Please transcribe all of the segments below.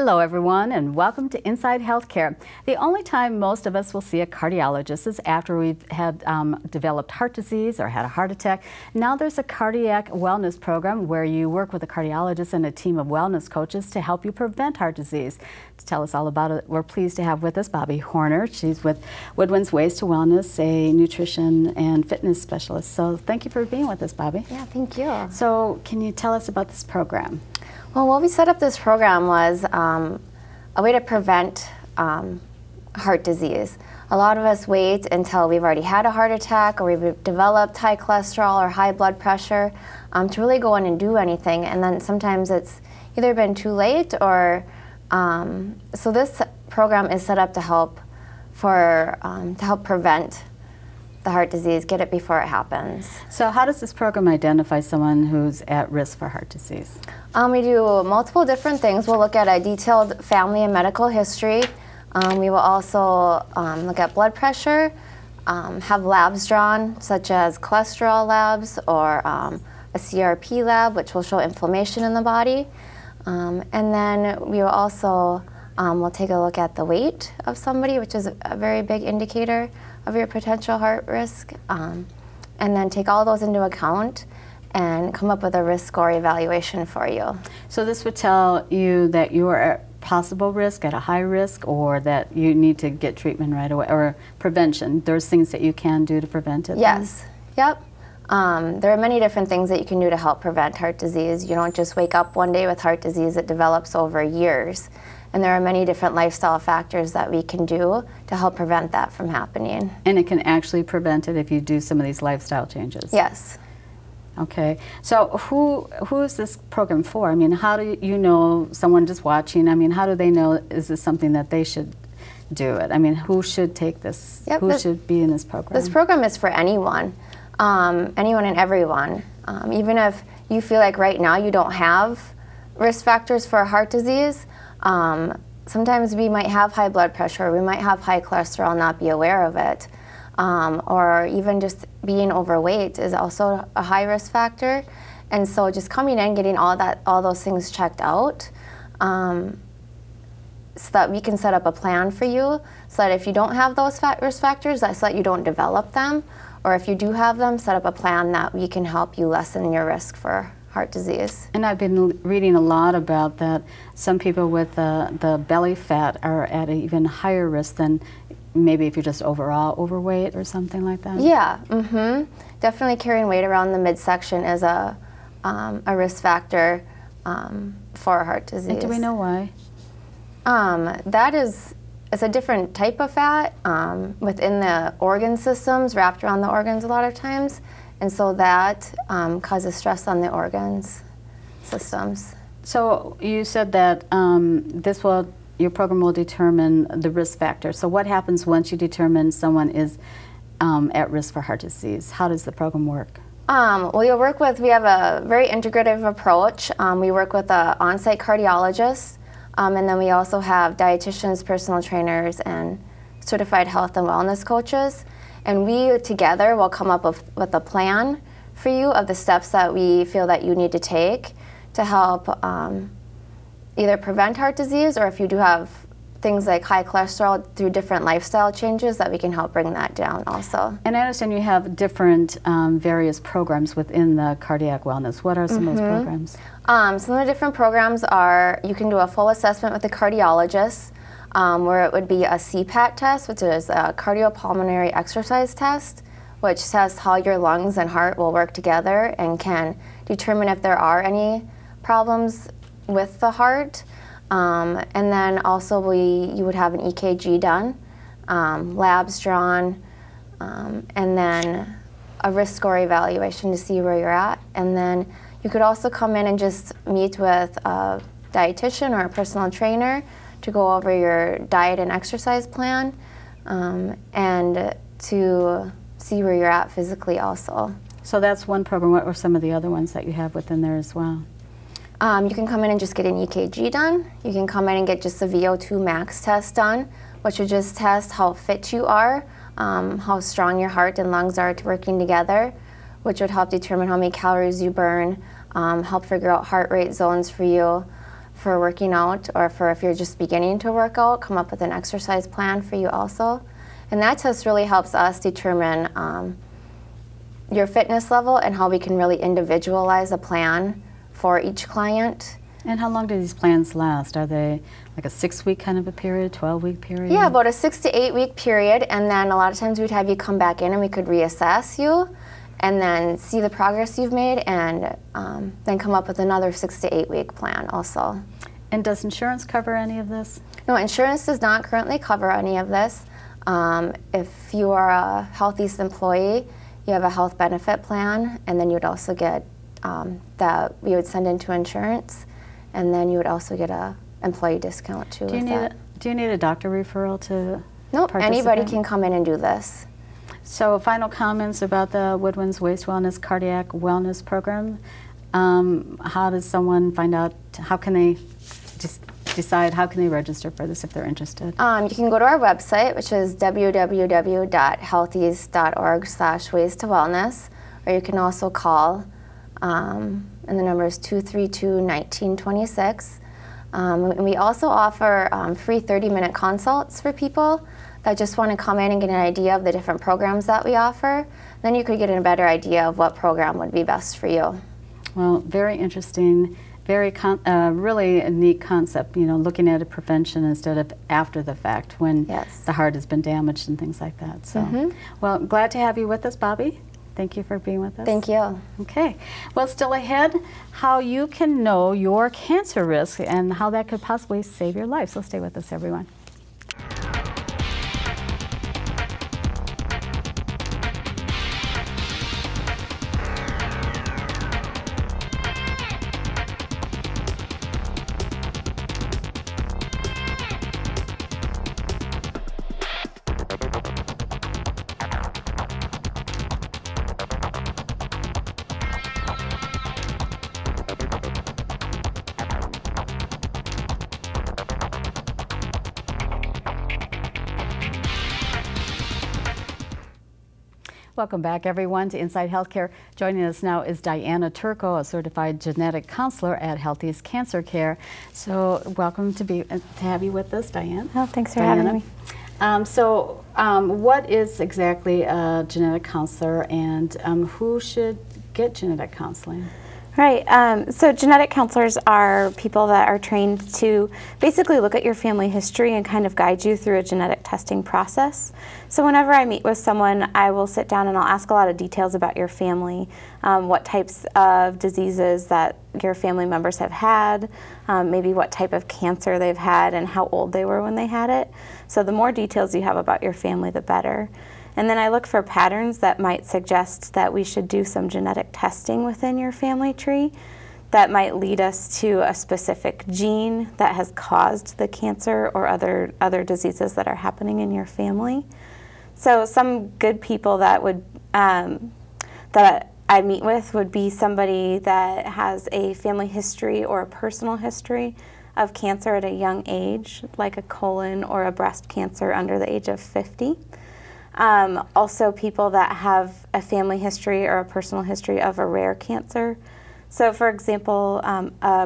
Hello everyone, and welcome to Inside Healthcare. The only time most of us will see a cardiologist is after we've had developed heart disease or had a heart attack. Now there's a cardiac wellness program where you work with a cardiologist and a team of wellness coaches to help you prevent heart disease. To tell us all about it, we're pleased to have with us Bobby Horner. She's with Woodwinds Ways to Wellness, a nutrition and fitness specialist. So thank you for being with us, Bobby. Yeah, thank you. So can you tell us about this program? Well, what we set up this program was a way to prevent heart disease. A lot of us wait until we've already had a heart attack or we've developed high cholesterol or high blood pressure to really go in and do anything, and then sometimes it's either been too late or so this program is set up to help prevent the heart disease, get it before it happens. So how does this program identify someone who's at risk for heart disease? We do multiple different things. We'll look at a detailed family and medical history. We will also look at blood pressure, have labs drawn, such as cholesterol labs or a CRP lab, which will show inflammation in the body. And then we will also we'll take a look at the weight of somebody, which is a very big indicator of your potential heart risk, and then take all those into account and come up with a risk score evaluation for you. So this would tell you that you are at possible risk, at a high risk, or that you need to get treatment right away, or prevention. There's things that you can do to prevent it? Yes. Then? Yep. There are many different things that you can do to help prevent heart disease. You don't just wake up one day with heart disease. It develops over years. And there are many different lifestyle factors that we can do to help prevent that from happening. And it can actually prevent it if you do some of these lifestyle changes? Yes. Okay. So who is this program for? I mean, how do you know, someone just watching, I mean, how do they know, is this something that they should do it? I mean, who should take this? Yep, who should be in this program? This program is for anyone, anyone and everyone. Even if you feel like right now you don't have risk factors for heart disease, sometimes we might have high blood pressure, we might have high cholesterol and not be aware of it. Or even just being overweight is also a high risk factor. And so just coming in, getting all those things checked out, so that we can set up a plan for you, so that if you don't have those risk factors, so that you don't develop them, or if you do have them, set up a plan that we can help you lessen your risk for heart disease. And I've been reading a lot about that. Some people with the belly fat are at an even higher risk than maybe if you're just overall overweight or something like that. Yeah, definitely carrying weight around the midsection is a risk factor for heart disease. And do we know why? It's a different type of fat within the organ systems, wrapped around the organs a lot of times. And so that causes stress on the organs systems. So you said that your program will determine the risk factor. So what happens once you determine someone is at risk for heart disease? How does the program work? Well, we have a very integrative approach. We work with an on-site cardiologist, and then we also have dietitians, personal trainers, and certified health and wellness coaches. And we together will come up with a plan for you of the steps that we feel that you need to take to help either prevent heart disease, or if you do have things like high cholesterol, through different lifestyle changes that we can help bring that down also. And I understand you have different various programs within the cardiac wellness. What are some of those programs? Some of the different programs are, you can do a full assessment with the cardiologist, where it would be a CPAT test, which is a cardiopulmonary exercise test, which tests how your lungs and heart will work together and can determine if there are any problems with the heart. And then also you would have an EKG done, labs drawn, and then a risk score evaluation to see where you're at. And then you could also come in and just meet with a dietitian or a personal trainer to go over your diet and exercise plan, and to see where you're at physically also. So that's one program. What were some of the other ones that you have within there as well? You can come in and just get an EKG done. You can come in and get just a VO2 max test done, which would just test how fit you are, how strong your heart and lungs are working together, which would help determine how many calories you burn, help figure out heart rate zones for you, for working out, or for if you're just beginning to work out, come up with an exercise plan for you also. And that test really helps us determine your fitness level and how we can really individualize a plan for each client. And how long do these plans last? Are they like a 6-week kind of a period, 12-week period? Yeah, about a 6 to 8 week period, and then a lot of times we'd have you come back in and we could reassess you and then see the progress you've made, and then come up with another 6 to 8 week plan also. And does insurance cover any of this? No, insurance does not currently cover any of this. If you are a Healthies employee, you have a health benefit plan, and then you would also get that we would send into insurance, and then you would also get a employee discount too. Do you need a doctor referral to Nope, participate? anybody can come in and do this. So final comments about the Woodwinds Waist Wellness Cardiac Wellness Program. How does someone find out, how can they just decide, how can they register for this if they're interested? You can go to our website, which is www.healthies.org/ways to wellness, or you can also call, and the number is 232-1926. And we also offer free 30-minute consults for people that just want to come in and get an idea of the different programs that we offer. Then you could get a better idea of what program would be best for you. Well, very interesting, very really a neat concept, you know, looking at a prevention instead of after the fact when the heart has been damaged and things like that. So, well, glad to have you with us, Bobby. Thank you for being with us. Thank you. Okay. Well, still ahead, how you can know your cancer risk and how that could possibly save your life. So stay with us, everyone. Welcome back, everyone, to Inside Healthcare. Joining us now is Diana Turco, a certified genetic counselor at Healthies Cancer Care. So, welcome to have you with us, Diane. Oh, thanks for having me. What is exactly a genetic counselor, and who should get genetic counseling? Right. So genetic counselors are people that are trained to basically look at your family history and kind of guide you through a genetic testing process. So whenever I meet with someone, I will sit down and I'll ask a lot of details about your family, what types of diseases that your family members have had, maybe what type of cancer they've had and how old they were when they had it. So the more details you have about your family, the better. And then I look for patterns that might suggest that we should do some genetic testing within your family tree that might lead us to a specific gene that has caused the cancer or other diseases that are happening in your family. So some good people that would that I meet with would be somebody that has a family history or a personal history of cancer at a young age, like a colon or a breast cancer under the age of 50. Also people that have a family history or a personal history of a rare cancer. So for example,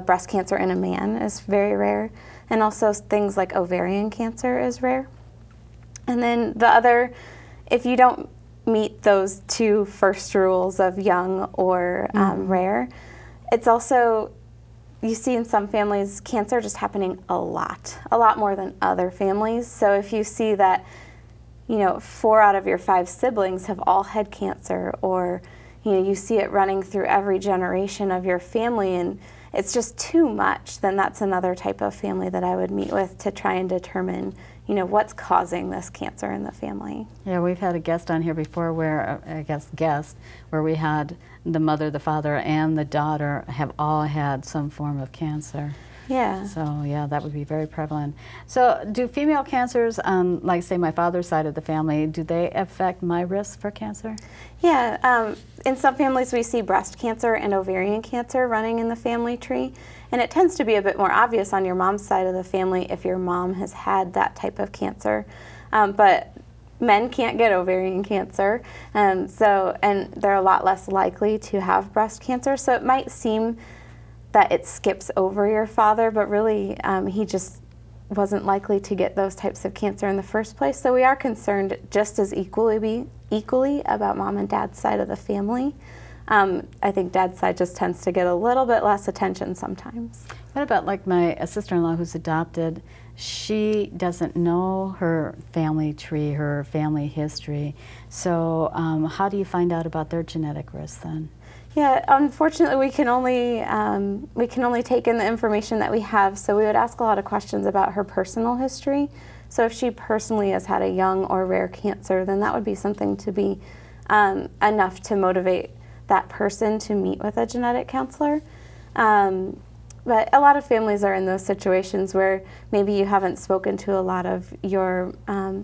breast cancer in a man is very rare, and also things like ovarian cancer is rare. And then the other, if you don't meet those two first rules of young or rare, it's also, you see in some families cancer just happening a lot more than other families. So if you see that, you know, 4 out of your 5 siblings have all had cancer, or you see it running through every generation of your family and it's just too much, then that's another type of family that I would meet with to try and determine, what's causing this cancer in the family. Yeah, we've had a guest on here before where, where we had the mother, the father, and the daughter have all had some form of cancer. Yeah. So yeah, that would be very prevalent. So do female cancers, like say my father's side of the family, do they affect my risk for cancer? Yeah, in some families we see breast cancer and ovarian cancer running in the family tree, and it tends to be a bit more obvious on your mom's side of the family if your mom has had that type of cancer. But men can't get ovarian cancer, and they're a lot less likely to have breast cancer, so it might seem that it skips over your father, but really he just wasn't likely to get those types of cancer in the first place. So we are concerned just as equally about mom and dad's side of the family. I think dad's side just tends to get a little bit less attention sometimes. What about like my sister-in-law who's adopted? She doesn't know her family tree, her family history. So how do you find out about their genetic risk then? Yeah, unfortunately, we can only take in the information that we have. So we would ask a lot of questions about her personal history. So if she personally has had a young or rare cancer, then that would be something to be enough to motivate that person to meet with a genetic counselor. But a lot of families are in those situations where maybe you haven't spoken to a lot of your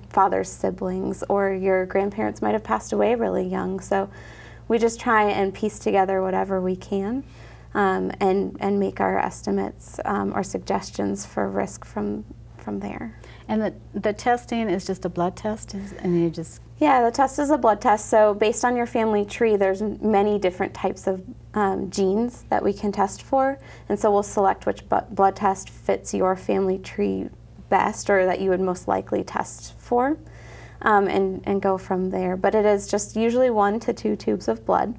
father's siblings, or your grandparents might have passed away really young. So we just try and piece together whatever we can and make our estimates or suggestions for risk from there. And the testing is just a blood test, and you just... Yeah, the test is a blood test. So based on your family tree, there's many different types of genes that we can test for. And so we'll select which blood test fits your family tree best, or that you would most likely test for, and go from there. But it is just usually 1 to 2 tubes of blood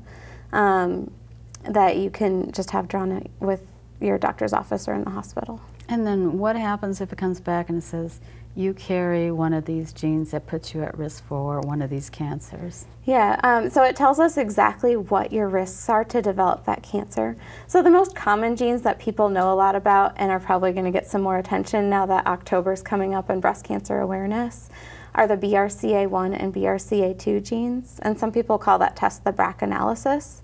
that you can just have drawn with your doctor's office or in the hospital. And then what happens if it comes back and it says, you carry one of these genes that puts you at risk for one of these cancers? Yeah, so it tells us exactly what your risks are to develop that cancer. So the most common genes that people know a lot about and are probably going to get some more attention now that October's coming up in breast cancer awareness are the BRCA1 and BRCA2 genes. And some people call that test the BRCA analysis.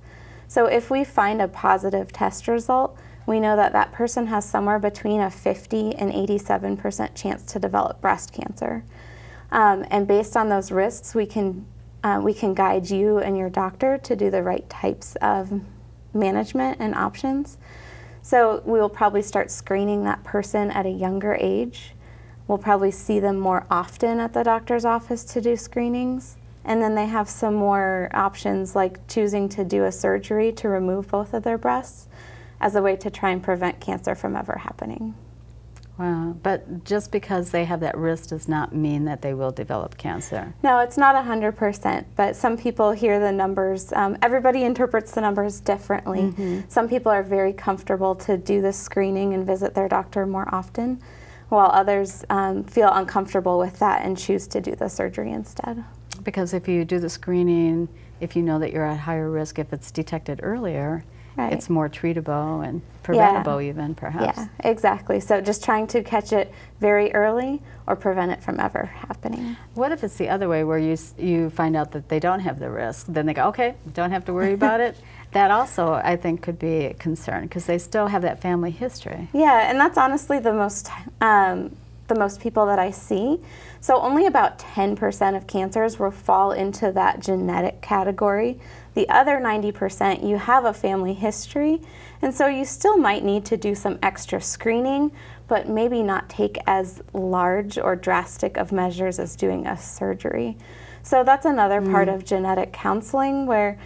So if we find a positive test result, we know that that person has somewhere between a 50 and 87% chance to develop breast cancer. And based on those risks, we can guide you and your doctor to do the right types of management and options. So we will probably start screening that person at a younger age. We'll probably see them more often at the doctor's office to do screenings. And then they have some more options, like choosing to do a surgery to remove both of their breasts, as a way to try and prevent cancer from ever happening. Wow, but just because they have that risk does not mean that they will develop cancer. No, it's not 100%, but some people hear the numbers. Everybody interprets the numbers differently. Mm-hmm. Some people are very comfortable to do this screening and visit their doctor more often, while others feel uncomfortable with that and choose to do the surgery instead. Because if you do the screening, if you know that you're at higher risk, if it's detected earlier, right, it's more treatable and preventable, yeah, even, perhaps. Yeah, exactly. So just trying to catch it very early or prevent it from ever happening. What if it's the other way, where you find out that they don't have the risk, then they go, okay, don't have to worry about it? That also, I think, could be a concern, because they still have that family history. Yeah, and that's honestly the most people that I see. So only about 10% of cancers will fall into that genetic category. The other 90%, you have a family history, and so you still might need to do some extra screening, but maybe not take as large or drastic of measures as doing a surgery. So that's another part of genetic counseling, where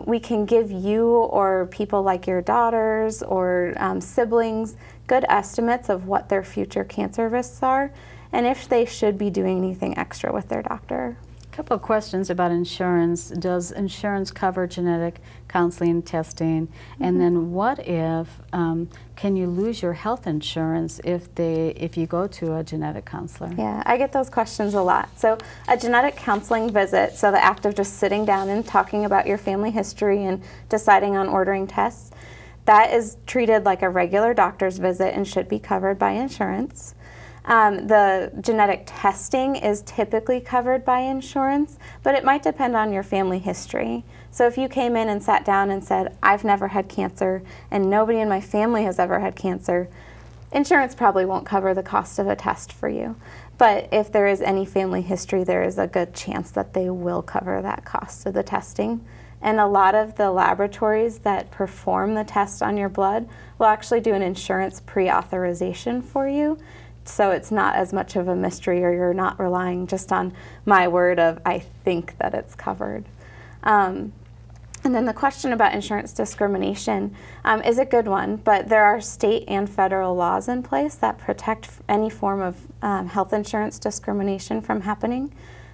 we can give you or people like your daughters or siblings good estimates of what their future cancer risks are, and if they should be doing anything extra with their doctor. A couple of questions about insurance. Does insurance cover genetic counseling, testing? Mm-hmm. And then what if, can you lose your health insurance if you go to a genetic counselor? Yeah, I get those questions a lot. So a genetic counseling visit, so the act of just sitting down and talking about your family history and deciding on ordering tests, that is treated like a regular doctor's visit and should be covered by insurance. The genetic testing is typically covered by insurance, but it might depend on your family history. So if you came in and sat down and said, I've never had cancer and nobody in my family has ever had cancer, insurance probably won't cover the cost of a test for you. But if there is any family history, there is a good chance that they will cover that cost of the testing. And a lot of the laboratories that perform the test on your blood will actually do an insurance pre-authorization for you. So it's not as much of a mystery, or you're not relying just on my word of, I think that it's covered. And And then the question about insurance discrimination is a good one, but there are state and federal laws in place that protect any form of health insurance discrimination from happening.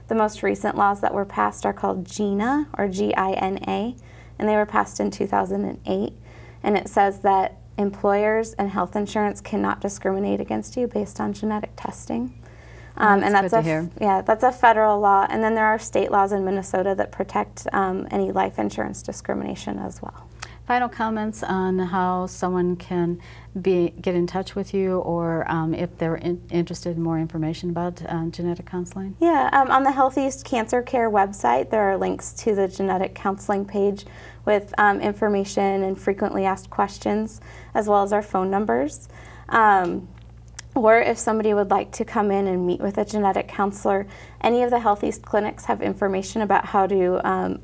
The most recent laws that were passed are called GINA, or G-I-N-A, and they were passed in 2008. And it says that employers and health insurance cannot discriminate against you based on genetic testing. And that's that's a federal law. And then there are state laws in Minnesota that protect any life insurance discrimination as well. Final comments on how someone can get in touch with you, or if they're interested in more information about genetic counseling? Yeah, on the Healthiest Cancer Care website, there are links to the genetic counseling page with information and frequently asked questions, as well as our phone numbers. Or if somebody would like to come in and meet with a genetic counselor, any of the Healthiest clinics have information about how to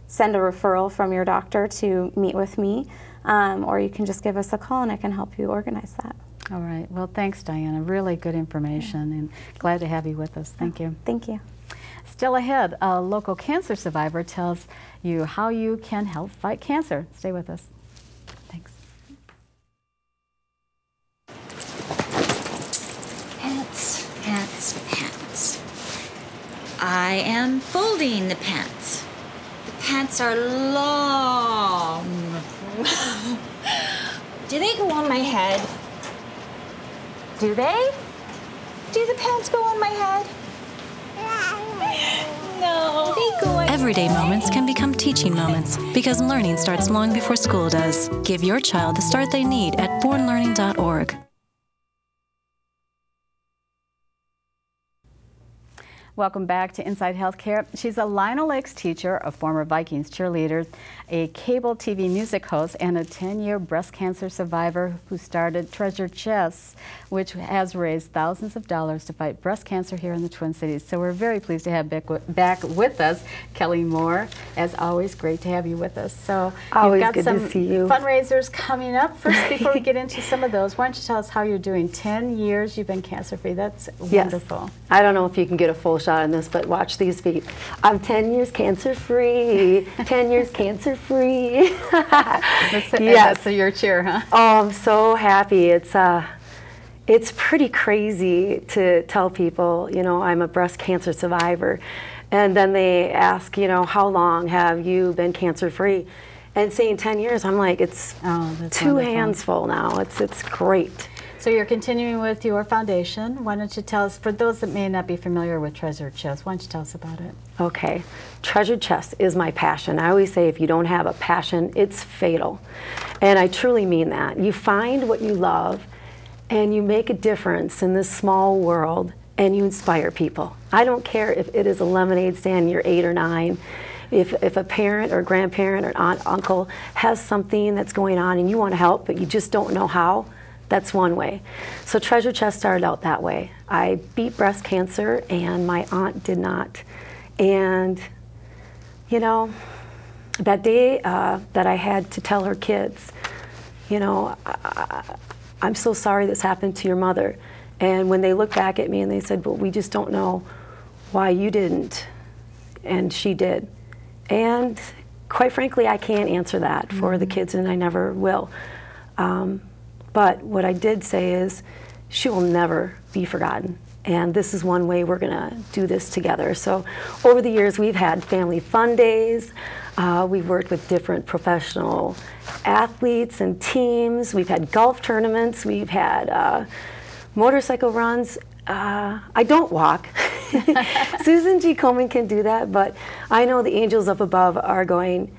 send a referral from your doctor to meet with me, or you can just give us a call and I can help you organize that. All right. Well, thanks, Diana. Really good information, and glad to have you with us. Thank you. Thank you. Still ahead, a local cancer survivor tells you how you can help fight cancer. Stay with us. Thanks. Pants, pants, pants. I am folding the pants. The pants are long. Do they go on my head? Do they? Do the pants go on my head? No. They go on. Everyday moments can become teaching moments because learning starts long before school does. Give your child the start they need at bornlearning.org. Welcome back to Inside Healthcare. She's a Lionel Lakes teacher, a former Vikings cheerleader, a cable TV music host, and a 10-year breast cancer survivor who started Treasure Chests, which has raised thousands of dollars to fight breast cancer here in the Twin Cities. So we're very pleased to have back with us Kelly Moore. As always, great to have you with us. So always you've got good some to see you. fundraisers coming up. First, before we get into some of those, why don't you tell us how you're doing? 10 years you've been cancer-free. That's wonderful. Yes. I don't know if you can get a full shot on this, but watch these feet. I'm 10 years cancer-free, 10 years cancer-free. Yes. So your cheer, huh? Oh, I'm so happy. It's pretty crazy to tell people, you know, I'm a breast cancer survivor. And then they ask, you know, how long have you been cancer-free? And saying 10 years, I'm like, it's two hands full now. It's great. So you're continuing with your foundation. Why don't you tell us, for those that may not be familiar with Treasure Chest, why don't you tell us about it? Okay. Treasure Chest is my passion. I always say if you don't have a passion, it's fatal. And I truly mean that. You find what you love and you make a difference in this small world and you inspire people. I don't care if it is a lemonade stand, you're 8 or 9. If a parent or grandparent or aunt, uncle has something that's going on and you want to help but you just don't know how, that's one way. So Treasure Chest started out that way. I beat breast cancer and my aunt did not. And, you know, that day that I had to tell her kids, you know, I'm so sorry this happened to your mother. And when they looked back at me and they said, well, we just don't know why you didn't and she did. And quite frankly, I can't answer that for the kids and I never will. But what I did say is, she will never be forgotten. And this is one way we're gonna do this together. So over the years, we've had family fun days. We've worked with different professional athletes and teams. We've had golf tournaments. We've had motorcycle runs. I don't walk. Susan G. Komen can do that, but I know the angels up above are going,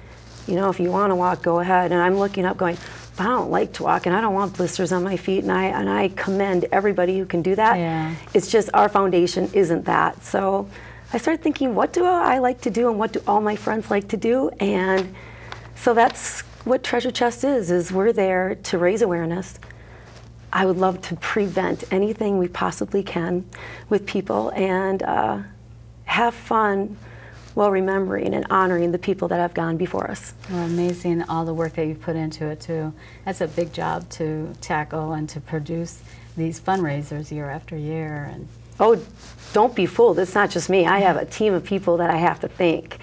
you know, if you wanna walk, go ahead. And I'm looking up going, I don't like to walk and I don't want blisters on my feet, and I commend everybody who can do that. Yeah. It's just our foundation isn't that. So I started thinking, what do I like to do and what do all my friends like to do? And so that's what Treasure Chest is we're there to raise awareness. I would love to prevent anything we possibly can with people and have fun while remembering and honoring the people that have gone before us. Well, amazing all the work that you've put into it too. That's a big job to tackle and to produce these fundraisers year after year. And Oh, don't be fooled. It's not just me. I have a team of people that I have to thank.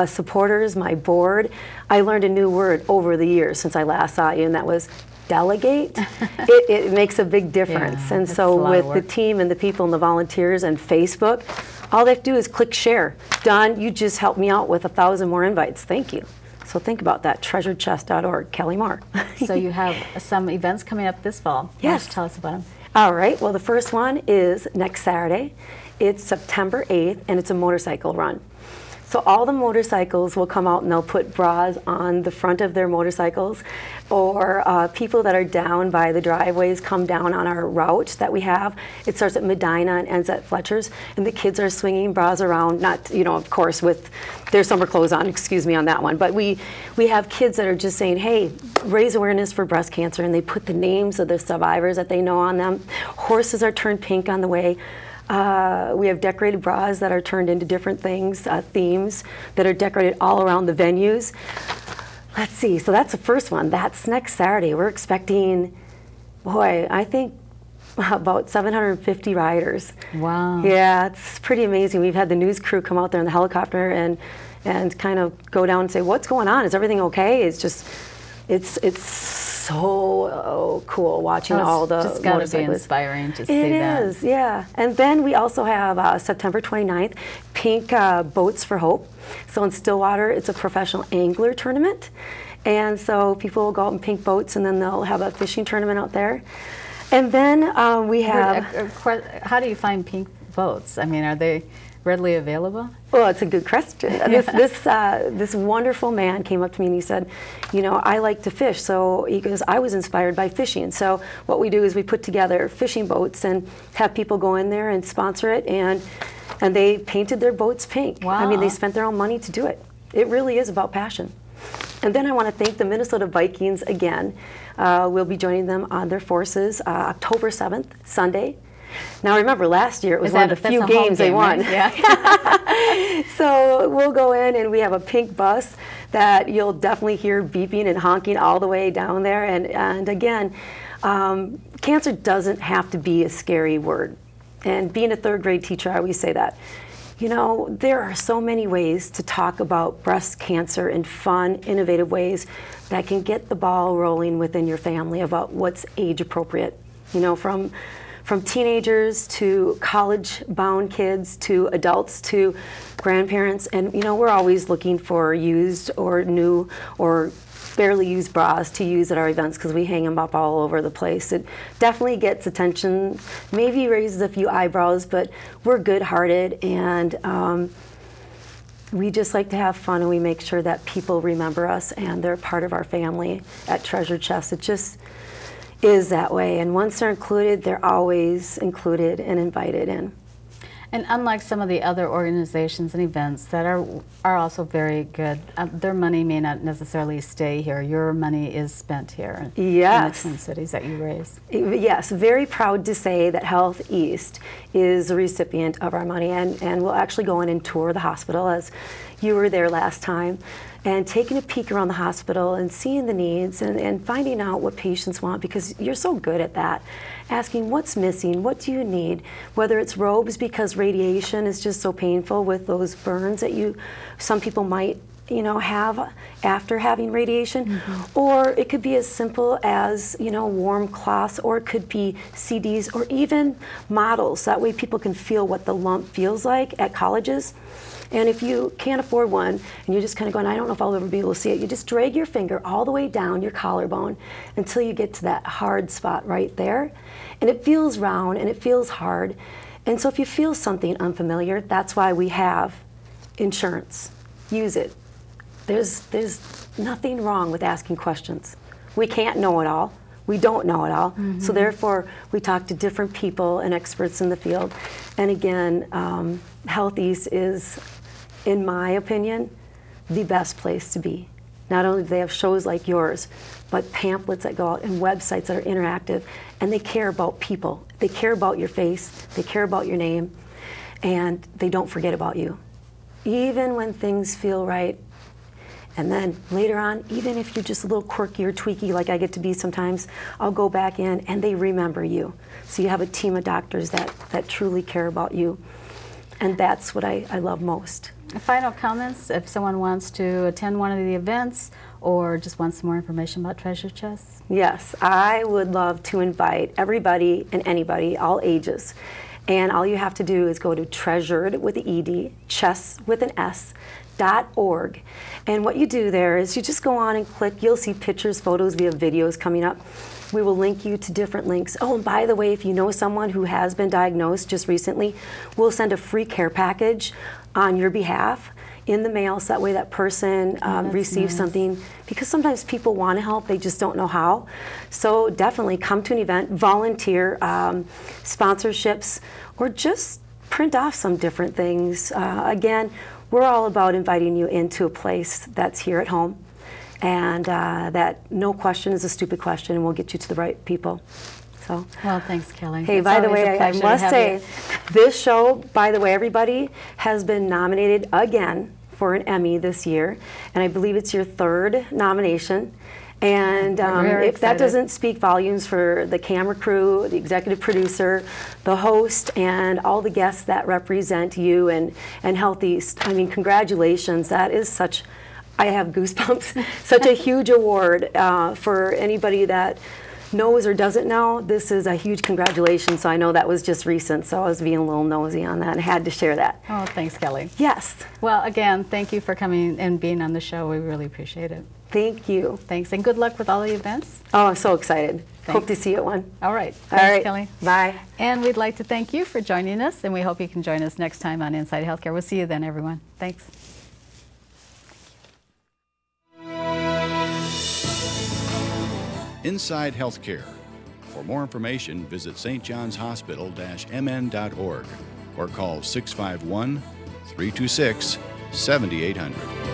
Supporters, my board. I learned a new word over the years since I last saw you, and that was delegate. It makes a big difference. Yeah, and so with the team and the people and the volunteers and Facebook, all they have to do is click share. Done. You just helped me out with 1,000 more invites. Thank you. So think about that, treasuredchest.org, Kelly Moore. So you have some events coming up this fall. Yes. Tell us about them. All right, well the first one is next Saturday. It's September 8th, and it's a motorcycle run. So all the motorcycles will come out and they'll put bras on the front of their motorcycles, or people that are down by the driveways come down on our route that we have. It starts at Medina and ends at Fletcher's, and the kids are swinging bras around, not, you know, of course, with their summer clothes on, excuse me on that one, but we have kids that are just saying, hey, raise awareness for breast cancer, and they put the names of the survivors that they know on them. Horses are turned pink on the way. We have decorated bras that are turned into different things, themes that are decorated all around the venues. Let's see, so that's the first one. That's next Saturday. We're expecting, boy, I think about 750 riders. Wow. Yeah, it's pretty amazing. We've had the news crew come out there in the helicopter and kind of go down and say, what's going on? Is everything okay? It's just, it's so cool watching all the motorcyclists. It's got to be inspiring to see that. It is, yeah. And then we also have September 29th, Pink Boats for Hope. So in Stillwater, it's a professional angler tournament. And so people will go out in pink boats, and then they'll have a fishing tournament out there. And then we have... How do you find pink boats? I mean, are they readily available? Well, it's a good question. This wonderful man came up to me and he said, you know, I like to fish. So he goes, I was inspired by fishing. So what we do is we put together fishing boats and have people go in there and sponsor it, and they painted their boats pink. Wow. I mean, they spent their own money to do it. It really is about passion. And then I want to thank the Minnesota Vikings again. We'll be joining them on their forces October 7th, Sunday. Now remember, last year it was one of the few games they won. Right? Yeah. So we'll go in and we have a pink bus that you'll definitely hear beeping and honking all the way down there. And again, cancer doesn't have to be a scary word. And being a third grade teacher, I always say that. You know, there are so many ways to talk about breast cancer in fun, innovative ways that can get the ball rolling within your family about what's age appropriate. You know, from teenagers to college-bound kids to adults to grandparents. And, you know, we're always looking for used or new or barely used bras to use at our events because we hang them up all over the place. It definitely gets attention, maybe raises a few eyebrows, but we're good-hearted, and we just like to have fun, and we make sure that people remember us and they're part of our family at Treasured Chest. It just is that way, and once they're included, they're always included and invited in. And unlike some of the other organizations and events that are also very good, their money may not necessarily stay here. Your money is spent here in the Twin Cities that you raise. Yes, very proud to say that Health East is a recipient of our money, and we'll actually go in and tour the hospital, as you were there last time, and taking a peek around the hospital and seeing the needs and finding out what patients want, because you're so good at that. Asking what's missing, what do you need, whether it's robes because radiation is just so painful with those burns that some people might, you know, have after having radiation, or it could be as simple as, you know, warm cloths, or it could be CDs, or even models. That way people can feel what the lump feels like at colleges. And if you can't afford one and you're just kind of going, I don't know if I'll ever be able to see it, you just drag your finger all the way down your collarbone until you get to that hard spot right there. And it feels round and it feels hard. And so if you feel something unfamiliar, that's why we have insurance. Use it. There's nothing wrong with asking questions. We can't know it all. We don't know it all. So therefore, we talk to different people and experts in the field. And again, Health East is, in my opinion, the best place to be. Not only do they have shows like yours, but pamphlets that go out and websites that are interactive, and they care about people. They care about your face, they care about your name, and they don't forget about you. Even when things feel right And then later on, even if you're just a little quirky or tweaky like I get to be sometimes, I'll go back in and they remember you. So you have a team of doctors that truly care about you. And that's what I love most. Final comments, if someone wants to attend one of the events or just wants some more information about Treasure Chest? Yes, I would love to invite everybody and anybody, all ages. And all you have to do is go to treasured with the ED, chess with an S, .org. And what you do there is you just go on and click. You'll see pictures, photos, we have videos coming up. We will link you to different links. Oh, and by the way, if you know someone who has been diagnosed just recently, we'll send a free care package on your behalf in the mail, so that way that person receives something, because sometimes people want to help, they just don't know how. So definitely come to an event, volunteer, sponsorships, or just print off some different things. Again, we're all about inviting you into a place that's here at home, and that no question is a stupid question, and we'll get you to the right people. So, well, thanks, Kelly. Hey, by the way, I must say, this show, by the way, everybody, has been nominated again for an Emmy this year, and I believe it's your 3rd nomination. And if that doesn't speak volumes for the camera crew, the executive producer, the host, and all the guests that represent you and Health East, I mean, congratulations. That is such, I have goosebumps, such a huge award for anybody that knows or doesn't know. This is a huge congratulations. So I know that was just recent, so I was being a little nosy on that and had to share that. Oh, thanks, Kelly. Yes. Well, again, thank you for coming and being on the show. We really appreciate it. Thank you. Thanks, and good luck with all the events. Oh, I'm so excited. Thanks. Hope to see you at one. All right. All right, Kelly. Bye. And we'd like to thank you for joining us, and we hope you can join us next time on Inside Healthcare. We'll see you then, everyone. Thanks. Inside Healthcare. For more information, visit stjohnshospital-mn.org or call 651-326-7800.